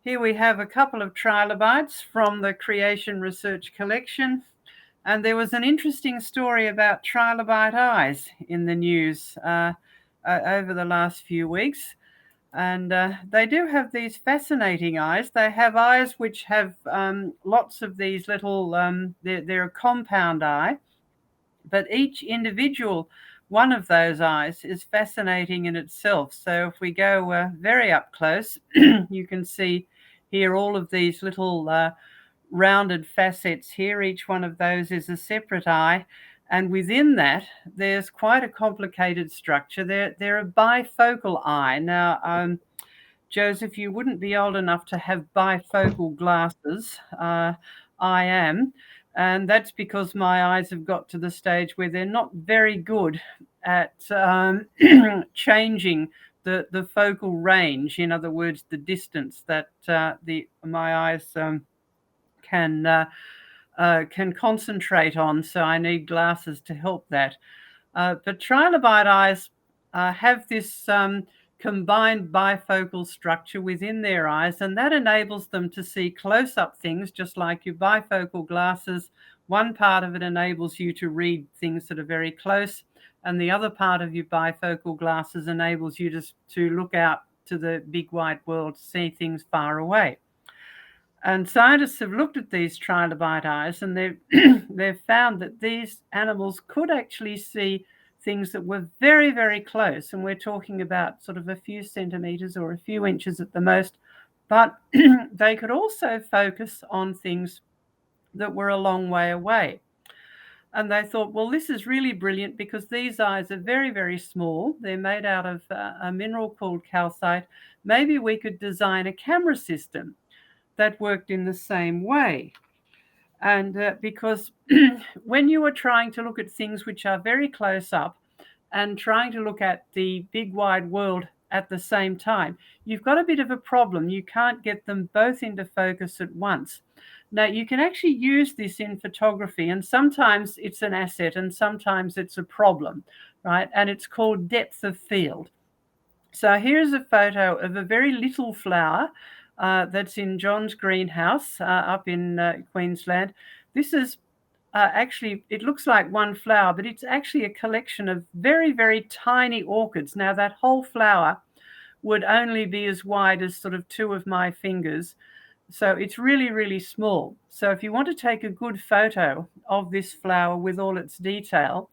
Here we have a couple of trilobites from the Creation Research Collection. And there was an interesting story about trilobite eyes in the news over the last few weeks. And they do have these fascinating eyes. They have eyes which have lots of these little, they're a compound eye, but each individual one of those eyes is fascinating in itself. So if we go very up close, you can see here all of these little rounded facets here. Each one of those is a separate eye. And within that, there's quite a complicated structure. They're a bifocal eye. Now, Joseph, you wouldn't be old enough to have bifocal glasses. I am. And that's because my eyes have got to the stage where they're not very good at changing the focal range. In other words, the distance that my eyes can concentrate on. So I need glasses to help that. But trilobite eyes have this combined bifocal structure within their eyes, and that enables them to see close-up things, just like your bifocal glasses. One part of it enables you to read things that are very close, and the other part of your bifocal glasses enables you to look out to the big wide world, to see things far away. And scientists have looked at these trilobite eyes, and they've found that these animals could actually see things that were very, very close. And we're talking about sort of a few centimeters or a few inches at the most. But they could also focus on things that were a long way away. And they thought, well, this is really brilliant because these eyes are very, very small. They're made out of a mineral called calcite. Maybe we could design a camera system that worked in the same way. And because when you are trying to look at things which are very close up and trying to look at the big wide world at the same time, you've got a bit of a problem. You can't get them both into focus at once. Now, you can actually use this in photography, and sometimes it's an asset and sometimes it's a problem, right? And it's called depth of field. So here's a photo of a very little flower that's in John's greenhouse up in Queensland. This is actually, it looks like one flower, but it's actually a collection of very, very tiny orchids. Now, that whole flower would only be as wide as sort of two of my fingers. So it's really, really small. So if you want to take a good photo of this flower with all its detail,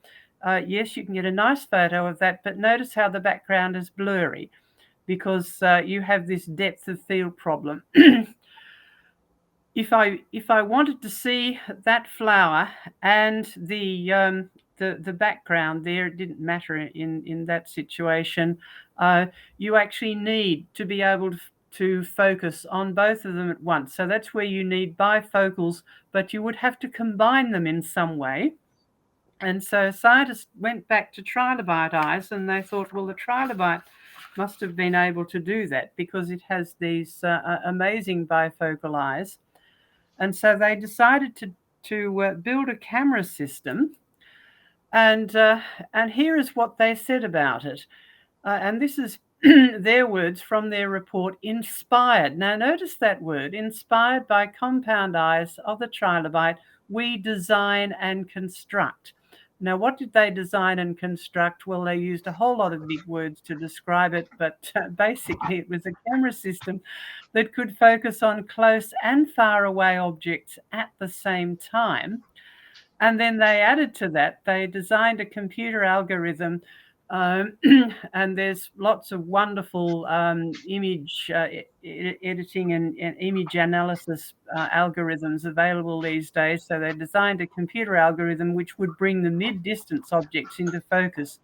yes, you can get a nice photo of that, but notice how the background is blurry because you have this depth of field problem. If I wanted to see that flower and the background there, it didn't matter in that situation. You actually need to be able to focus on both of them at once. So that's where you need bifocals, but you would have to combine them in some way. And so scientists went back to trilobite eyes and they thought, well, the trilobite must have been able to do that because it has these amazing bifocal eyes. And so they decided to build a camera system. And here is what they said about it. And this is their words from their report, inspired. Now, notice that word, inspired by compound eyes of the trilobite, we design and construct. Now, what did they design and construct? Well, they used a whole lot of big words to describe it, but basically it was a camera system that could focus on close and far away objects at the same time. And then they added to that, they designed a computer algorithm, and there's lots of wonderful image editing and image analysis algorithms available these days. So they designed a computer algorithm which would bring the mid-distance objects into focus.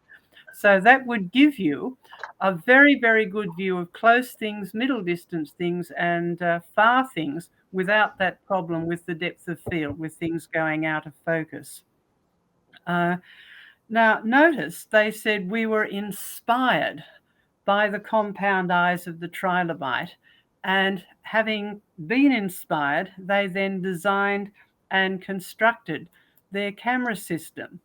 So that would give you a very, very good view of close things, middle distance things, and far things without that problem with the depth of field, with things going out of focus. Now, notice they said we were inspired by the compound eyes of the trilobite, and having been inspired, they then designed and constructed their camera system.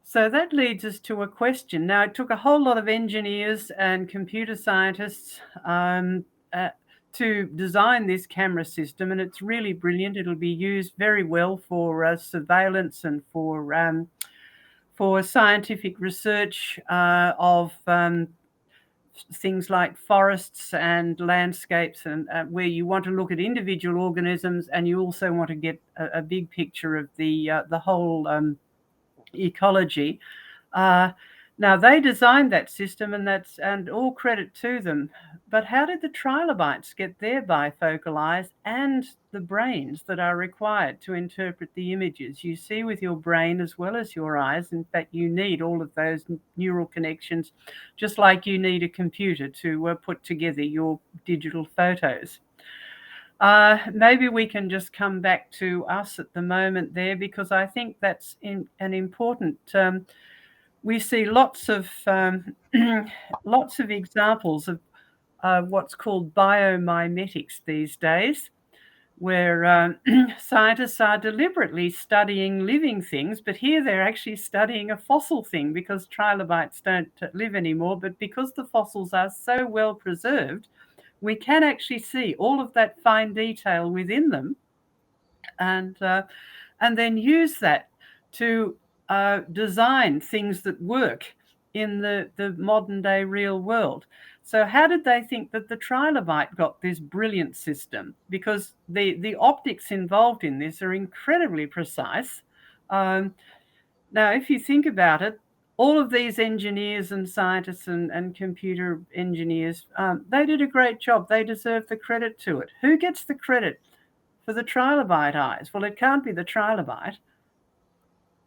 So that leads us to a question. Now, it took a whole lot of engineers and computer scientists to design this camera system, and it's really brilliant. It'll be used very well for surveillance and for scientific research of things like forests and landscapes, and where you want to look at individual organisms, and you also want to get a big picture of the whole ecology. Uh, Now they designed that system, and all credit to them. But how did the trilobites get their bifocal eyes and the brains that are required to interpret the images? You see with your brain as well as your eyes. In fact, you need all of those neural connections, just like you need a computer to put together your digital photos. Maybe we can just come back to us at the moment there, because I think that's an important. We see lots of lots of examples of what's called biomimetics these days, where scientists are deliberately studying living things, but here they're actually studying a fossil thing, because trilobites don't live anymore. But because the fossils are so well preserved, we can actually see all of that fine detail within them, and then use that to design things that work in the modern day real world. So how did they think that the trilobite got this brilliant system? Because the optics involved in this are incredibly precise. Now, if you think about it, all of these engineers and scientists and computer engineers, they did a great job. They deserve the credit to it. Who gets the credit for the trilobite eyes? Well, it can't be the trilobite.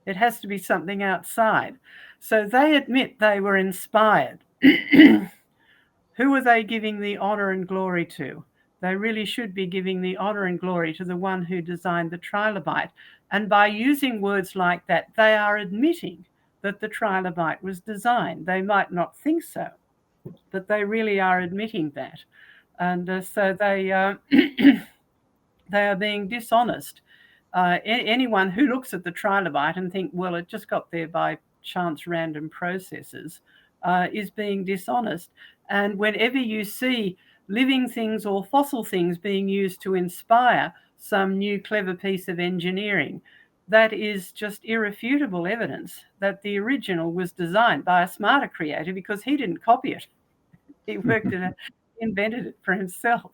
It has to be something outside. So they admit they were inspired. Who are they giving the honor and glory to? They really should be giving the honor and glory to the one who designed the trilobite. And by using words like that, they are admitting that the trilobite was designed. They might not think so, but they really are admitting that. And so they they are being dishonest. Anyone who looks at the trilobite and think, well, it just got there by chance random processes, is being dishonest. And whenever you see living things or fossil things being used to inspire some new clever piece of engineering, that is just irrefutable evidence that the original was designed by a smarter creator, because he didn't copy it. He worked it out, invented it for himself.